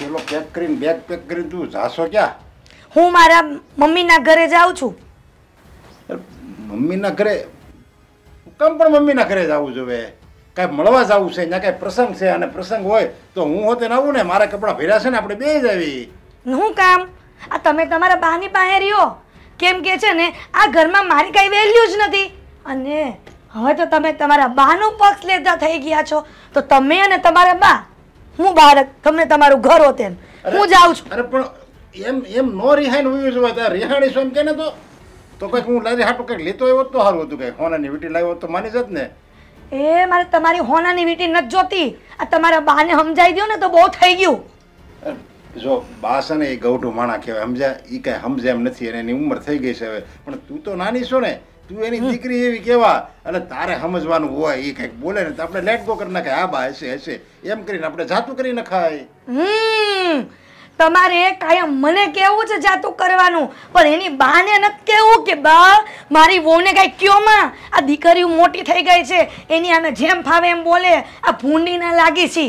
Speaker 3: પેલો પેક કરીને બેગ પેક કરીને તું જાશો ક્યાં?
Speaker 5: હું મારા મમ્મીના ઘરે જાઉં છું
Speaker 3: મમ્મીના ઘરે કેમ પણ મમ્મીના ઘરે જવું જોઈએ? કાંઈ મળવા જવું છે ત્યાં કાંઈ પ્રસંગ છે અને પ્રસંગ હોય તો હું હોતે ને આવું ને મારા કપડાં ભર્યા છે ને આપણે બે જ આવી.
Speaker 5: હું કામ આ તમે તમારા બાની પાસે રહ્યો કેમ કે છે ને આ ઘરમાં મારી કઈ વેલ્યુ જ નથી અને હવે તો તમે તમારા બાનો પક્ષ લેતા થઈ ગયા છો તો તમે અને તમારા બા હું બાળક તમને તમારું ઘર હોત એમ હું જાઉં છું.
Speaker 3: અરે પણ એમ નો રિહાઈને ઉયું જોવાય ત્યાં રિહાણી છો એમ કે ને તો કંઈક હું લારી હાટું કંઈક લેતો આવ્યો તો સારું હતું કંઈક હોનાની વીટી લાવ્યો તો માની જત ને.
Speaker 5: એ મારે તમારી હોનાની વીટી નથી જોતી આ તમારા બાને સમજાઈ દો ને તો બહુ થઈ ગયું.
Speaker 3: જો બા છે ને એ ગૌઢું માણા કહેવાય સમજ્યા એ કાંઈ સમજે એમ નથી અને એની ઉંમર થઈ ગઈ છે હવે પણ તું તો નાની છો ને તું એની દીકરી એવી કહેવા અને તારે સમજવાનું હોય એ કંઈક બોલે ને તો આપણે લેટ ગો કરી નાખે હા બા હશે હશે એમ કરીને આપણે જાતું કરી નખાય.
Speaker 5: તમારે કાયમ મને કેવું છે જાતું કરવાનું પણ એની બાને નથી કેવું કે બા મારી વહુને કઈ કયો માં આ દીકરીઓ મોટી થઈ ગઈ છે એની આમે જેમ ફાવે એમ બોલે આ ભૂંડી ના લાગી છે.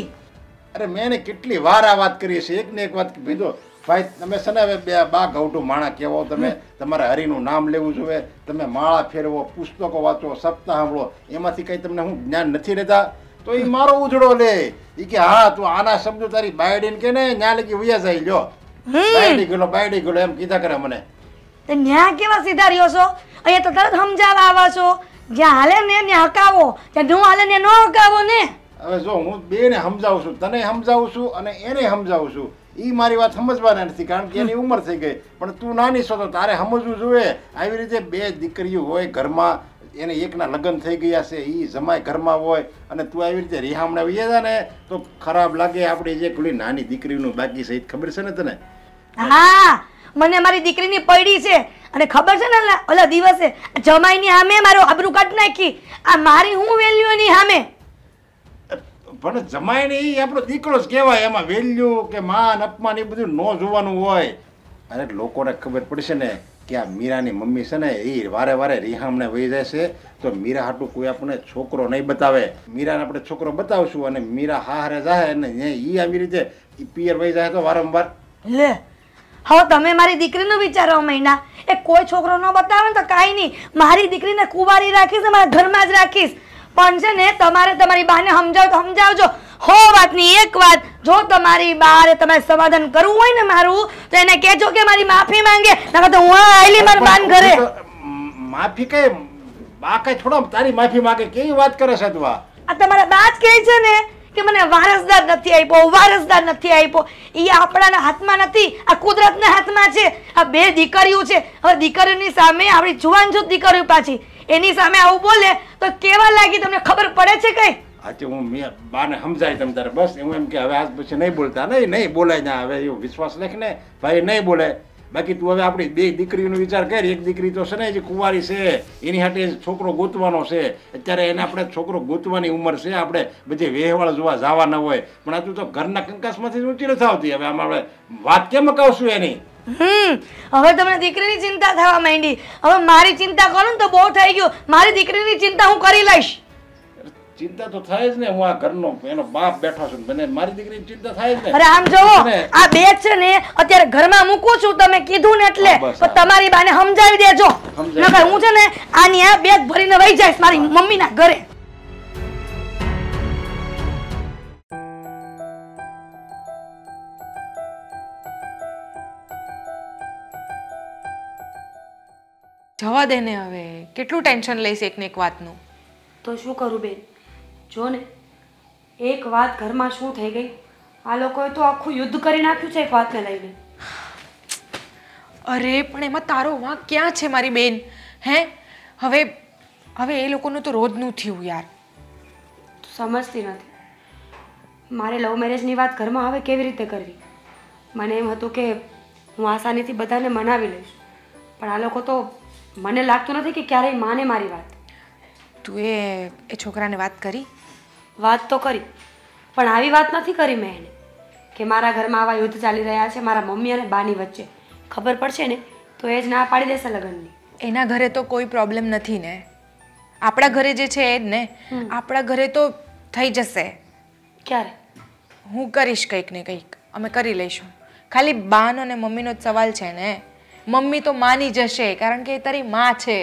Speaker 3: અરે મેં એને કેટલી વાર આ વાત કરી છે એક ને એક વાત કીધો ભાઈ તમે છે ને હવે બે બા ગૌઢું માણા કહેવો તમે તમારે હરિનું નામ લેવું જોઈએ તમે માળા ફેરવો પુસ્તકો વાંચો સપ્તાહ સાંભળો એમાંથી કંઈ તમને હું જ્ઞાન નથી રહેતા તો એ મારો ઉજળો લે એ કે હા તું આના શબ્દો તારી બાયડીને કે ને ન્યા લગી વયા જાય લ્યો બાયડી ગયો એમ કીધા કરે મને.
Speaker 5: ન્યા કેવા સીધા રહ્યો છો અહીંયા તો તરત સમજાવવા આવા છો જ્યાં હાલે ને ત્યાં હકાવો જ્યાં ન હાલે ને ન હકાવો ને.
Speaker 3: હવે જો હું બેને સમજાવું છું તને સમજાવું છું અને એને સમજાવું છું એ મારી વાત સમજવાના નથી કારણ કે એની ઉંમર થઈ ગઈ પણ તું નાની છો તો તારે સમજવું જોઈએ. આવી રીતે બે દીકરીઓ હોય ઘરમાં એને એકના લગ્ન થઈ ગયા છે એ જમાય ઘરમાં હોય અને તું આવી રીતે રિહામણા વૈયા ને તો ખરાબ લાગે. આપણી જે પેલી નાની દીકરીનું બાકી છે એ ખબર છે ને તને?
Speaker 5: હા મને મારી દીકરીની પડી છે અને ખબર છે ને ઓલા દિવસે જમાઈની સામે મારો આબરૂ કાઢી નાખી આ મારી હું વેલ્યુ એની સામે.
Speaker 3: પણ જમાય ને એ આપણો દીકરો જ કહેવાય. એમાં વેલ્યુ કે માન અપમાન એ બધું ન જોવાનું હોય. અને લોકોને ખબર પડશે ને કે આ મીરાની મમ્મી છે ને એ વારે વારે રિહામણે વહી જાય છે, તો મીરા હાટું કોઈ આપણને છોકરો નહીં બતાવે. મીરાને આપણે છોકરો બતાવશું અને મીરા હારે જાય અને એ આવી રીતે પિયર વહી જાય તો વારંવાર.
Speaker 5: લે હવે તમે મારી દીકરીનું વિચારવા માંડ્યા. એ કોઈ છોકરો ન બતાવે ને તો કાંઈ નહીં, મારી દીકરીને કુંવારી રાખીશ ને મારા ઘરમાં જ રાખીશ. પણ છે ને તમારે તમારી બાને સમજાવ તો સમજાવજો. હો વાતની એક વાત, જો તમારી બારે તમારે સમાધાન કરવું હોય ને મારું, તો એને કહેજો કે મારી માફી માંગે, નકર તો હું આયલી મારા બાન ઘરે.
Speaker 3: માફી કઈ બા કઈ થોડો તારી માફી માંગે? કેવી વાત કરે છે તું?
Speaker 5: આ તમારા બા જ કહે છે ને કે મને વારસદાર નથી આપ્યો, વારસદાર નથી આપ્યો. એ આપણાના હાથમાં નથી, આ કુદરતના હાથમાં છે. આ બે દીકરીઓ છે, હવે દીકરીઓની સામે આપણી જુવાન જો દીકરીઓ પાછી એની સામે આવું બોલે તો કેવા લાગી તમને ખબર પડે છે કઈ?
Speaker 3: આજે હું બાને સમજાય તમ તારે, બસ હું એમ કે હવે આજ પછી નહીં બોલતા. નહીં બોલાય ના, હવે એવો વિશ્વાસ રાખ ને ભાઈ, નહીં બોલે. બાકી તું હવે આપણી બે દીકરીનો વિચાર કર. એક દીકરી તો છે ને જે કુંવારી છે, એની હાટે છોકરો ગોતવાનો છે. અત્યારે એને આપણે છોકરો ગોતવાની ઉંમર છે, આપણે બધી વેહવાળ જોવા જવા ન હોય. પણ આ તું તો ઘરના કંકાસમાંથી ઊંચી નથી આવતી. હવે આમાં આપણે વાત કેમ મકાવશું એની?
Speaker 5: હવે તમને દીકરીની ચિંતા થવા માંડી. હવે મારી ચિંતા કરો ને તો બહુ થઈ ગયું. મારી દીકરીની ચિંતા હું કરી લઈશ.
Speaker 3: ચિંતા તો થાય જ ને. હું આ ઘરનો એનો બાપ બેઠો છું, મને મારી દીકરીની ચિંતા થાય જ ને.
Speaker 5: અરે આમ જોવો, આ બે છે ને અત્યારે ઘરમાં મૂકું છું, તમે કીધું ને એટલે. તો તમારી બાને સમજાવી દેજો, નકર હું છે ને આની આ બેગ ભરીને વહી જઈશ મારી મમ્મીના ઘરે.
Speaker 2: જવા દે ને હવે, કેટલું ટેન્શન લઈશ એકને એક વાતનું.
Speaker 1: તો શું કરું બેન? જો ને એક વાત ઘરમાં શું થઈ ગઈ, આ લોકોએ તો આખું યુદ્ધ કરી નાખ્યું છે એક વાતને લઈને.
Speaker 2: અરે પણ એમાં તારો વાંક ક્યાં છે મારી બેન? હે હવે હવે એ લોકોનું તો રોજનું થયું યાર.
Speaker 1: સમજતી નથી. મારે લવ મેરેજની વાત ઘરમાં હવે કેવી રીતે કરવી? મને એમ હતું કે હું આસાનીથી બધાને મનાવી લઈશ, પણ આ લોકો તો મને લાગતું નથી કે ક્યારેય માને મારી વાત.
Speaker 2: તું એ છોકરાને વાત કરી?
Speaker 1: વાત તો કરી, પણ આવી વાત નથી કરી મેં એને કે મારા ઘરમાં આવા યુદ્ધ ચાલી રહ્યા છે મારા મમ્મી અને બાની વચ્ચે. ખબર પડશે ને તો એ જ ના પાડી દેશે લગ્નની.
Speaker 2: એના ઘરે તો કોઈ પ્રોબ્લેમ નથી ને. આપણા ઘરે જે છે એ જ ને. આપણા ઘરે તો થઈ જશે.
Speaker 1: ક્યારે?
Speaker 2: હું કરીશ કંઈક ને કંઈક, અમે કરી લઈશું. ખાલી બાનો અને મમ્મીનો જ સવાલ છે ને. મમ્મી તો માની જશે કારણ કે એ તારી માં છે,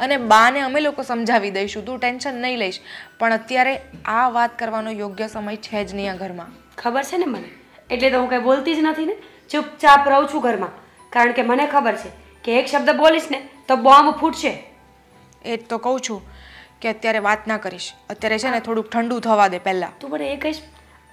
Speaker 2: અને બાને અમે લોકો સમજાવી દઈશું, તું ટેન્શન નહીં લઈશ. પણ અત્યારે આ વાત કરવાનો યોગ્ય સમય છે જ નહીં આ ઘરમાં.
Speaker 1: ખબર છે ને મને, એટલે તો હું કંઈ બોલતી જ નથી ને, ચૂપચાપ રહું છું ઘરમાં. કારણ કે મને ખબર છે કે એક શબ્દ બોલીશ ને તો બોમ્બ ફૂટશે.
Speaker 2: એ જ તો કહું છું કે અત્યારે વાત ના કરીશ. અત્યારે છે ને થોડુંક ઠંડુ થવા દે પહેલાં.
Speaker 1: તું પણ એ કહીશ,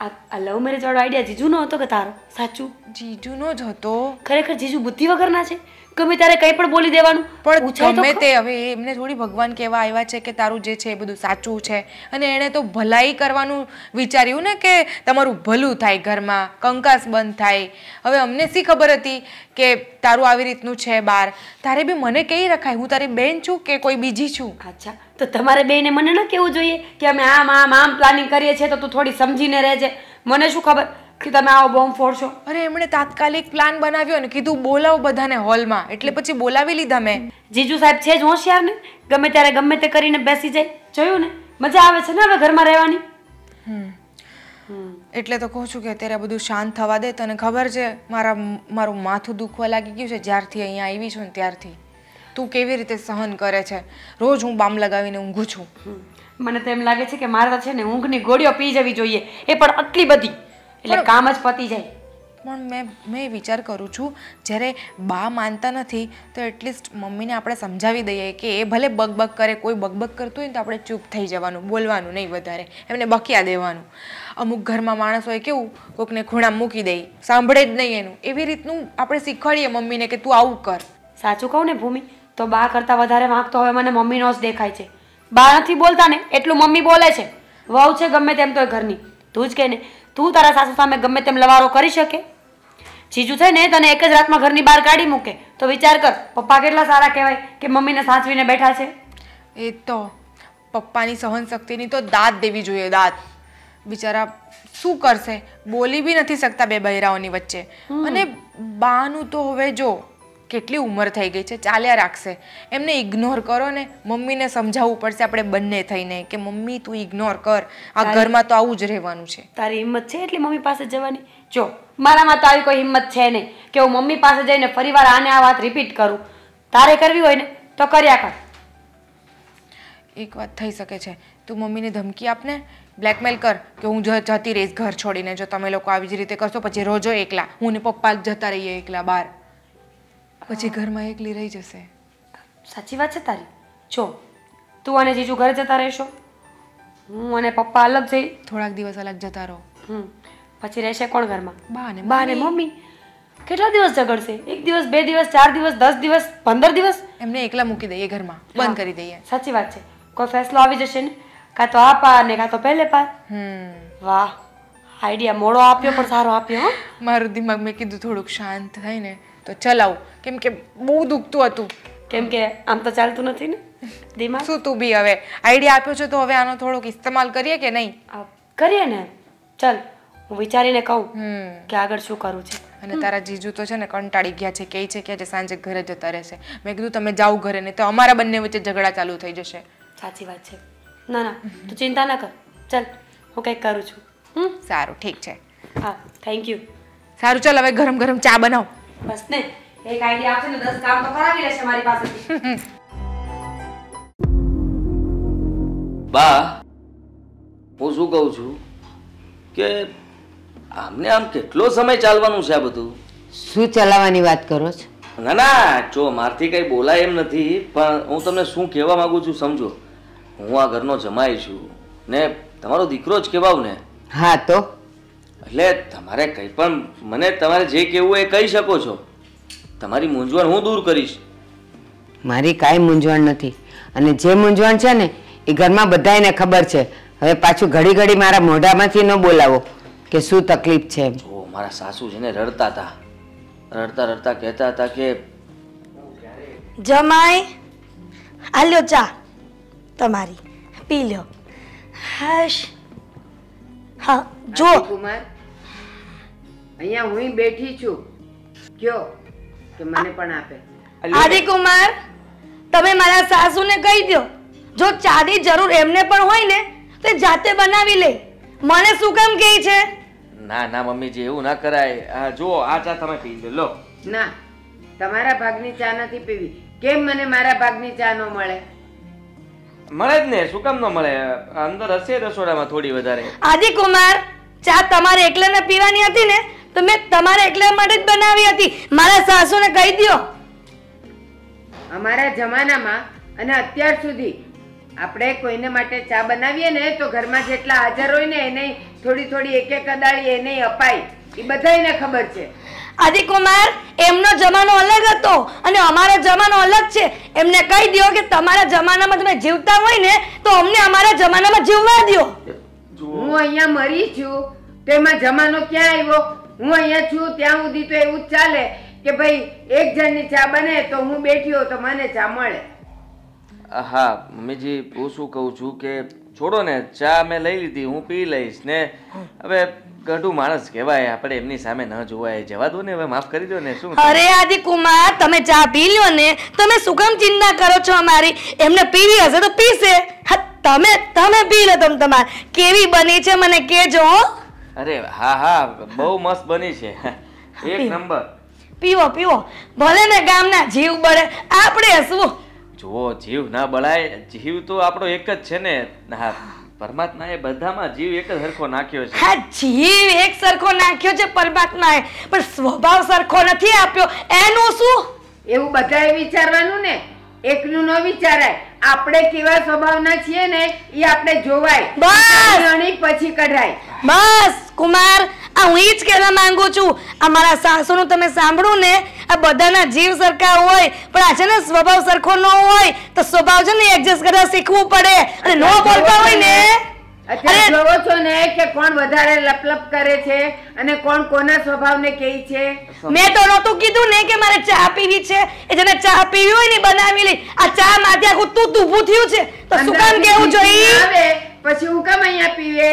Speaker 1: આ લવ મેરેજ વાળો આઈડિયા જીજુનો હતો કે તારો? સાચું
Speaker 2: જીજુનો જ હતો.
Speaker 1: ખરેખર જીજુ બુદ્ધિ વગરના છે, ગમે ત્યારે કંઈ પણ બોલી દેવાનું.
Speaker 2: પણ ગમે તે, હવે એમને થોડી ભગવાન કહેવા આવ્યા છે કે તારું જે છે એ બધું સાચું છે, અને એણે તો ભલાઈ કરવાનું વિચાર્યું ને કે તમારું ભલું થાય, ઘરમાં કંકાસ બંધ થાય. હવે અમને શી ખબર હતી કે તારું આવી રીતનું છે બહાર. તારે બી મને કહી રખાય, હું તારી બેન છું કે કોઈ બીજી છું?
Speaker 1: અચ્છા, તો તમારે બેને મને ન કહેવું જોઈએ કે અમે આમ આમ આમ પ્લાનિંગ કરીએ છીએ, તો તું થોડી સમજીને રહેજે. મને શું ખબર કે તમે આવો બોમ્બ ફોડશો.
Speaker 2: અરે એમણે તાત્કાલિક પ્લાન બનાવ્યો ને કીધું બોલાવો બધાને હોલમાં, એટલે પછી બોલાવી લીધા મેં.
Speaker 1: જીજુ સાહેબ છે જ હોશિયાર ને, ગમે ત્યારે ગમે તે કરીને બેસી જાય. જોયું ને, મજા આવે છે ને હવે ઘરમાં રહેવાની.
Speaker 2: એટલે તો કહું છું કે અત્યારે બધું શાંત થવા દે. તને ખબર છે મારું માથું દુખવા લાગી ગયું છે જ્યારથી અહીંયા આવી છું ને ત્યારથી. તું કેવી રીતે સહન કરે છે? રોજ હું બામ લગાવીને ઊંઘું છું.
Speaker 1: મને તો એમ લાગે છે કે મારે છે ને ઊંઘની ગોળીઓ પી જવી જોઈએ, એ પણ આટલી બધી, એટલે કામ જ પતી જાય.
Speaker 2: પણ મેં વિચાર કરું છું, જ્યારે બા માનતા નથી તો એટલીસ્ટ મમ્મીને આપણે સમજાવી દઈએ કે એ ભલે બકબક કરે, કોઈ બકબક કરતું હોય ને તો આપણે ચૂપ થઈ જવાનું, બોલવાનું નહીં વધારે, એમને બકિયા દેવાનું. અમુક ઘરમાં માણસોએ કેવું કોકને ખૂણા મૂકી દે, સાંભળે જ નહીં એનું. એવી રીતનું આપણે શીખવાડીએ મમ્મીને કે તું આવું કર.
Speaker 1: સાચું કહું ને ભૂમિ, તો બા કરતાં વધારે વાંક તો હવે મને મમ્મીનો જ દેખાય છે. બા નથી બોલતા ને એટલું મમ્મી બોલે છે. વહુ છે ગમે તેમ તો ઘરની, તું જ કહે ને, તું તારા સાસુ સામે ગમે તેમ લવારો કરી શકે? જીજુ છે ને તને એક જ રાતમાં ઘરની બહાર કાઢી મૂકે તો વિચાર કર, પપ્પા કેટલા સારા કહેવાય કે મમ્મીને સાચવીને બેઠા છે.
Speaker 2: એ તો પપ્પાની સહન શક્તિની તો દાદ દેવી જોઈએ, દાદ. બિચારા શું કરશે, બોલી બી નથી શકતા બે બૈરાઓની વચ્ચે. અને બાનું તો હવે જો કેટલી ઉંમર થઈ ગઈ છે, ચાલ્યા રાખશે. એમને ઇગ્નોર કરો ને, મમ્મીને સમજાવવું પડશે આપણે બંને થઈને કે મમ્મી તું ઇગ્નોર કર, આ ઘરમાં તો આવું જ રહેવાનું છે.
Speaker 1: તારી હિંમત છે એટલી મમ્મી પાસે જવાની? જો મારામાં તો આવી કોઈ હિંમત છે નહીં કે હું મમ્મી પાસે જઈને ફરીવાર આને આ વાત રિપીટ કરું. તારે કરવી હોય ને તો કર્યા કર.
Speaker 2: એક વાત થઈ શકે છે, તું મમ્મીને ધમકી આપને, બ્લેકમેલ કર કે હું જતી રહીશ ઘર છોડીને, જો તમે લોકો આવી જ રીતે કરશો પછી રોજો એકલા, હું ને પપ્પા જતા રહીએ એકલા બહાર, પછી ઘરમાં એકલી રહી જશે.
Speaker 1: સાચી વાત છે તારી. જો તું અને જીજુ ઘરે જતા રહેશો, હું અને પપ્પા અલગ જઈ,
Speaker 2: થોડાક દિવસ અલગ જતા રહો.
Speaker 1: પછી રહેશે કોણ ઘરમાં?
Speaker 2: બા
Speaker 1: ને મમ્મી. કેટલા દિવસ ઝઘડશે? 1 દિવસ, 2 દિવસ, 4 દિવસ, 10 દિવસ, 15 દિવસ?
Speaker 2: એમને એકલા મૂકી દઈએ ઘરમાં, બંધ કરી દઈએ.
Speaker 1: સાચી વાત છે. કોઈ ફેસલો આવી જશે ને, કાં તો આ પાર ને કાં તો પહેલે પાર. વાહ, આઈડિયા મોડો આપ્યો પણ સારો આપ્યો.
Speaker 2: મારું દિમાગ મેં કીધું થોડુંક શાંત થાય ને તો ચલાવું, કેમ કે બહુ દુખતું હતું.
Speaker 1: કેમ કે આમ તો ચાલતું નથી ને દિમાગ.
Speaker 2: શું તું બી હવે આઈડિયા આપ્યો છે તો હવે આનો થોડોક ઇસ્તેમાલ કરીએ કે નહીં?
Speaker 1: કરીએ ને. ચાલ હું વિચારીને કહું કે આગળ શું કરવું છે.
Speaker 2: અને તારા જીજુ તો છે ને કંટાળી ગયા છે, કહે છે કે આજે સાંજે ઘરે જતા રહેશે. મેં કીધું તમે જાઓ ઘરે, નહીં તો અમારા બંને વચ્ચે ઝઘડા ચાલુ થઈ જશે.
Speaker 1: સાચી વાત છે. ના ના તું ચિંતા ના કર. ચાલ હું કંઈક કરું છું.
Speaker 2: સારું, ઠીક છે.
Speaker 1: હા, થેન્ક યુ.
Speaker 2: સારું, ચાલ હવે ગરમ ગરમ ચા બનાવ.
Speaker 1: બસ ને, એક આઈડિયા આપશે ને 10 કામ તો કરાવી લેશે મારી પાસેથી.
Speaker 4: બા, હું શું કહું છું કે આમને આમ કેટલો સમય ચાલવાનું છે આ બધું?
Speaker 6: શું ચલાવવાની વાત કરો છો?
Speaker 4: ના ના, જો મારથી કઈ બોલાય એમ નથી, પણ હું તમને શું કહેવા માંગુ છું સમજો. હું આ ઘરનો જમાઈ છું ને તમારો દીકરો જ કહેવાવ ને.
Speaker 6: હા તો
Speaker 4: એટલે તમારે કંઈ પણ મને તમારે જે કહેવું એ કહી શકો છો. તમારી મૂંઝવણ હું દૂર કરીશ.
Speaker 6: મારી કાંઈ મૂંઝવણ નથી, અને જે મૂંઝવણ છે ને એ ઘરમાં બધાને ખબર છે. હવે પાછું ઘડી ઘડી મારા મોઢામાંથી ન બોલાવો કે શું તકલીફ છે.
Speaker 4: ઓ મારા સાસુ છે ને રડતા હતા, રડતા રડતા કહેતા હતા કે
Speaker 5: જમાઈ આલ્યો ચા તમારી, પી લ્યો. હાશ. હા જો
Speaker 6: કુમાર, અહીંયા હું બેઠી છું, કયો કે મને પણ આપે.
Speaker 5: આદિકુમાર, તમે મારા સાસુને કહી દો, જો ચાની જરૂર એમને પણ હોય ને તો જાતે બનાવી લે. મને શું કામ કહે છે?
Speaker 4: ના ના મમ્મીજી, એવું ના કરાય. જો આ ચા તમે પી લો.
Speaker 6: ના, તમારા ભાગની ચા નથી પીવી. કેમ મને મારા ભાગની ચા ન મળે?
Speaker 4: મળે જ ને, શું કામ ન મળે? અંદર હશે રસોડામાં થોડી વધારે.
Speaker 5: આદિકુમાર, ચા તમારે એકલાને પીવાની હતી ને તો મેં તમારે એકલા માટે જ બનાવી હતી. મારા સાસુને કહી દો.
Speaker 6: અમારા જમાનામાં અને અત્યાર સુધી આપણે કોઈને માટે ચા બનાવીએ ને તો ઘરમાં જેટલા હાજર હોય ને એને થોડી થોડી એક એક અદાળી એને અપાય. એ બધાને ખબર છે.
Speaker 5: આદિકુમાર, એમનો જમાનો અલગ હતો અને અમારો જમાનો અલગ છે. એમને કહી દો કે તમારા જમાનામાં તમે જીવતા હોય ને તો અમને અમારા જમાનામાં જીવવા દો.
Speaker 6: હું અહીંયા મરી છું તો એમાં જમાનો ક્યાં આવ્યો? હું અહીંયા છું ત્યાં સુધી તો એવું જ ચાલે કે ભાઈ એક જણની ચા બને તો હું બેઠી હોઉં તો મને ચા મળે.
Speaker 4: હા મમ્મીજી, હું શું કહું છું કે છોડો ને, ચા મેં લઈ લીધી, હું પી લઈશ ને. હવે ગઢું માણસ કહેવાય, આપણે એમની સામે ન જોવાય. જવા દો ને, હવે માફ કરી દો ને. શું?
Speaker 5: અરે આદિકુમાર, તમે ચા પી લ્યો ને, તમે શું કામ ચિંતા કરો છો અમારી? એમને પીવી હશે તો પીશે. તમે પી લો. તમારે કેવી બની છે મને કહેજો.
Speaker 4: અરે હા હા, બહુ મસ્ત બની છે, એક નંબર.
Speaker 5: પીવો પીવો, ભલે ને ગામના જીવ બળે, આપણે શું?
Speaker 4: જુઓ, જીવ ના બળાય, જીવ તો આપણો એક જ છે ને. હા, પરમાત્માએ બધામાં જીવ એક જ સરખો નાખ્યો છે.
Speaker 5: હા, જીવ એક સરખો નાખ્યો છે પરમાત્માએ, પણ સ્વભાવ સરખો નથી આપ્યો. એનું શું?
Speaker 6: એવું બધાએ વિચારવાનું ને, એકનું ન વિચારાય. આપણે કેવા સ્વભાવના છીએ ને એ આપણે જોવાય.
Speaker 5: બસ
Speaker 6: પછી કઢાય.
Speaker 5: બસ કુમાર, આ હું ઈ જ કહેવા માંગુ છું. આ મારા સાસુનું તમે સાંભળું ને, આ બધાના જીવ સરખા હોય પણ આ છે ને સ્વભાવ સરખો ન હોય તો સ્વભાવ છે ને એડજસ્ટ કરવા શીખવું પડે. અને ન બોલતા હોય ને,
Speaker 6: અત્યારે જોવો છો ને કે કોણ વધારે લપલપ કરે છે અને કોણ કોના સ્વભાવને કહે છે.
Speaker 5: મેં તો નહોતું કીધું ને કે મારે ચા પીવી છે. એ જેને ચા પીવી હોય ને બનાવી લે. આ ચા માંથી આખું તું ઊભું થયું છે તો શું કામ કેવું જોઈએ?
Speaker 6: પછી હું કામ અહીંયા પીવે?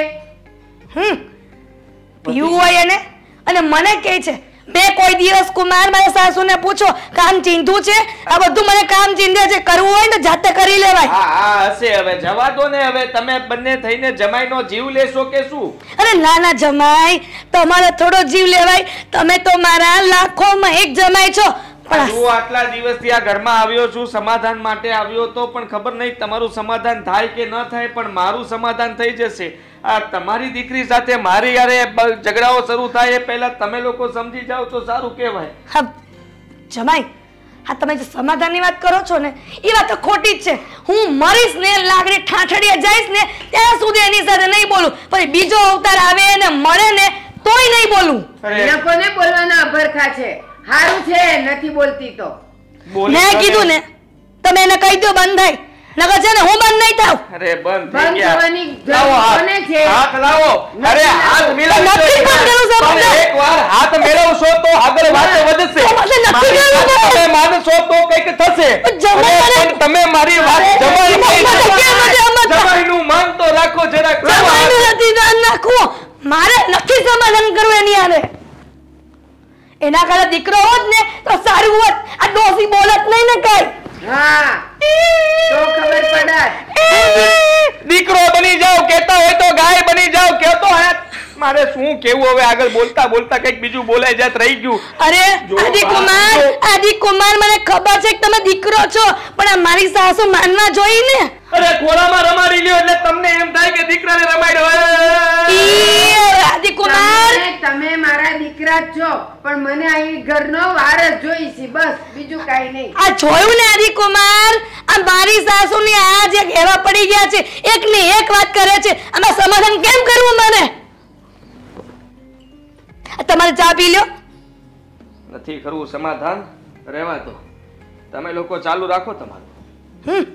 Speaker 5: પીવું હોય એને અને મને કહે છે મેં કોઈ દિવસ કુમાર મારા સાસુને પૂછો કામ ચીંધું છે આ બધું મને કામ ચીંધે છે કરવું હોય ને જાતે કરી લેવાય
Speaker 7: હા હશે હવે જવા દો ને હવે તમે બંને થઈને જમાઈનો જીવ લેશો કે શું
Speaker 5: અરે ના જમાઈ તમારે થોડો જીવ લેવાય તમે તો મારા લાખોમાં એક જમાઈ છો પણ
Speaker 7: હું આટલા દિવસથી આ ઘરમાં આવ્યો છું સમાધાન માટે આવ્યો તો પણ ખબર નહીં તમારું સમાધાન થાય કે ન થાય પણ મારું સમાધાન થઈ જશે આ તમારી દીકરી સાથે મારી યારે ઝઘડાઓ શરૂ થાય એ પહેલા તમે લોકો સમજી જાઓ તો સારું કહેવાય
Speaker 5: હા જમાઈ હા તમે જે સમાધાનની વાત કરો છો ને એ વાત તો ખોટી જ છે હું મરીશ ને લાગણી ઠાઠડીએ જઈશ ને ત્યાં સુધી એની સાથે નહીં બોલું પછી બીજો અવતાર આવે ને મળે ને તોય નહીં બોલું
Speaker 6: અહીંયા કોને બોલવાના અભરખા છે હારું છે નથી બોલતી તો
Speaker 5: મેં કીધું ને તમે એને કહી દો બંધ થાય નકર છે ને હું બંધ નહીં થાવ
Speaker 7: અરે બંધ થઈ
Speaker 6: બંધ
Speaker 7: ગયા
Speaker 6: થવાની
Speaker 7: લાવો
Speaker 6: કોને છે
Speaker 7: હાથ લાવો અરે હાથ મિલાવી
Speaker 5: નથી બંધ કરવું સાહેબ.
Speaker 7: તમે એકવાર હાથ મેળવશો તો આગળ વાતો વધશે
Speaker 5: તો મને નથી
Speaker 7: મારી
Speaker 5: કરવું
Speaker 7: વાત
Speaker 5: સાહેબ.
Speaker 7: તમે માનશો તો કંઈક થશે
Speaker 5: જમાઈ
Speaker 7: અરે
Speaker 5: મને-
Speaker 7: પણ તમે મારી વાત
Speaker 5: અરે,
Speaker 7: જમાઈ
Speaker 5: જમાઈ
Speaker 7: જમાઈનું માન તો રાખો જરાક
Speaker 5: જમાઈનું નથી ધ્યાન રાખવું મારે નથી સમાધાન કરવું એની હારે એના કારણે દીકરો હોત ને તો સારું હોત આ ડોસી બોલત નહીં ને કઈ
Speaker 6: હા તો ખબર પડત
Speaker 7: દીકરો બની જાઓ કહેતા હોય તો ગાય બની જાઓ કહેતો હે મારે શું કેવું હવે આગળ બોલતા બોલતા કંઈક બીજું બોલાઈ જાત રહી ગયું
Speaker 5: અરે
Speaker 7: જો
Speaker 5: આદિ કુમાર મને ખબર છે કે તમે દીકરો છો પણ આ મારી સાસુ માનવા જોઈ ને
Speaker 7: અરે ખોળામાં રમાડી લ્યો એટલે તમને એમ થાય કે દીકરાને રમાડ્યો
Speaker 5: આદિ કુમાર
Speaker 6: તમે મારા દીકરા જ છો પણ મને અહીં ઘરનો વારસ જોઈ છે બસ બીજું કાઈ નહીં
Speaker 5: આ જોયું ને આદિ કુમાર આ મારી સાસુની આજ એક એવા પડી ગયા છે એકની એક વાત કરે છે આમાં સમાધાન કેમ કરવું મને તમારે ચા પી લ્યો
Speaker 7: નથી કરવું સમાધાન રહેવા દો તમે લોકો ચાલુ રાખો તમારું